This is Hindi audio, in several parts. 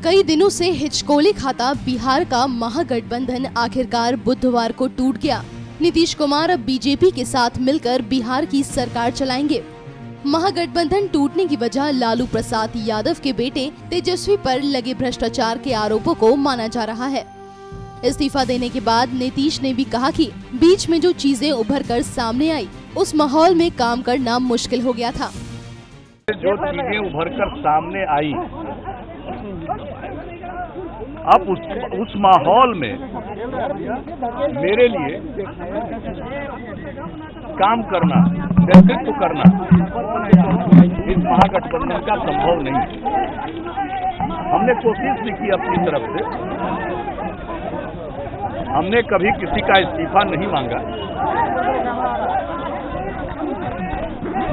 कई दिनों से हिचकोले खाता बिहार का महागठबंधन आखिरकार बुधवार को टूट गया। नीतीश कुमार अब बीजेपी के साथ मिलकर बिहार की सरकार चलाएंगे। महागठबंधन टूटने की वजह लालू प्रसाद यादव के बेटे तेजस्वी पर लगे भ्रष्टाचार के आरोपों को माना जा रहा है। इस्तीफा देने के बाद नीतीश ने भी कहा कि बीच में जो चीजें उभर कर सामने आई, उस माहौल में काम करना मुश्किल हो गया था। जो चीजें उभर कर सामने आई, अब उस माहौल में मेरे लिए काम करना, नेतृत्व करना इस महागठबंधन का संभव नहीं। हमने कोशिश भी की अपनी तरफ से, हमने कभी किसी का इस्तीफा नहीं मांगा।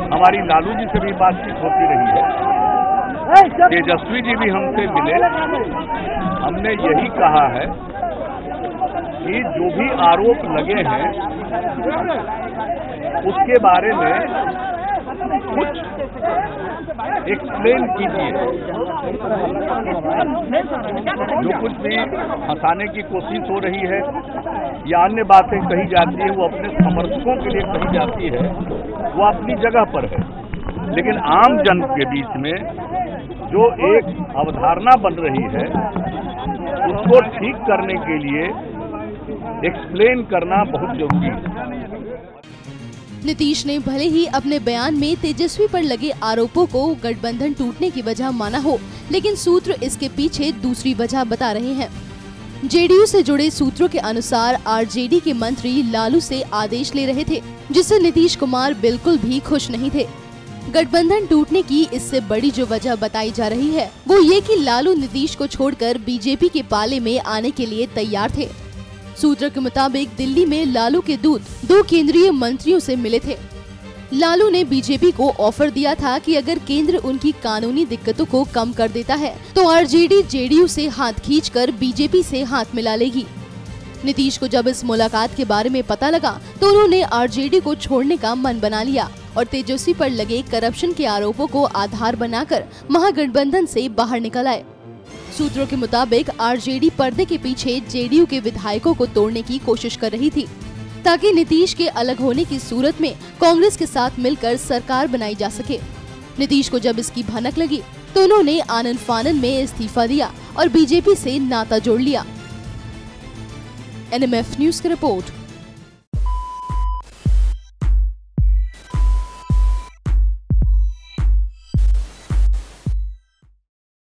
हमारी लालू जी से भी बातचीत होती रही है, तेजस्वी जी भी हमसे मिले। हमने यही कहा है कि जो भी आरोप लगे हैं उसके बारे में कुछ एक्सप्लेन कीजिए। जो कुछ भी हंसाने की कोशिश हो रही है या अन्य बातें कही जाती है, वो अपने समर्थकों के लिए कही जाती है, वो अपनी जगह पर है। लेकिन आम जन के बीच में जो एक अवधारणा बन रही है, उसको ठीक करने के लिए एक्सप्लेन करना बहुत जरूरी है। नीतीश ने भले ही अपने बयान में तेजस्वी पर लगे आरोपों को गठबंधन टूटने की वजह माना हो, लेकिन सूत्र इसके पीछे दूसरी वजह बता रहे हैं। जेडीयू से जुड़े सूत्रों के अनुसार आरजेडी के मंत्री लालू से आदेश ले रहे थे, जिससे नीतीश कुमार बिल्कुल भी खुश नहीं थे। गठबंधन टूटने की इससे बड़ी जो वजह बताई जा रही है, वो ये कि लालू नीतीश को छोड़कर बीजेपी के पाले में आने के लिए तैयार थे। सूत्र के मुताबिक दिल्ली में लालू के दूत 2 केंद्रीय मंत्रियों से मिले थे। लालू ने बीजेपी को ऑफर दिया था कि अगर केंद्र उनकी कानूनी दिक्कतों को कम कर देता है तो आरजेडी जेडीयू से हाथ खींचकर बीजेपी से हाथ मिला लेगी। नीतीश को जब इस मुलाकात के बारे में पता लगा तो उन्होंने आरजेडी को छोड़ने का मन बना लिया और तेजस्वी पर लगे करप्शन के आरोपों को आधार बनाकर महागठबंधन से बाहर निकल आए। सूत्रों के मुताबिक आरजेडी पर्दे के पीछे जेडीयू के विधायकों को तोड़ने की कोशिश कर रही थी, ताकि नीतीश के अलग होने की सूरत में कांग्रेस के साथ मिलकर सरकार बनाई जा सके। नीतीश को जब इसकी भनक लगी तो उन्होंने आनन फानन में इस्तीफा दिया और बीजेपी से नाता जोड़ लिया। एनएमएफ न्यूज की रिपोर्ट।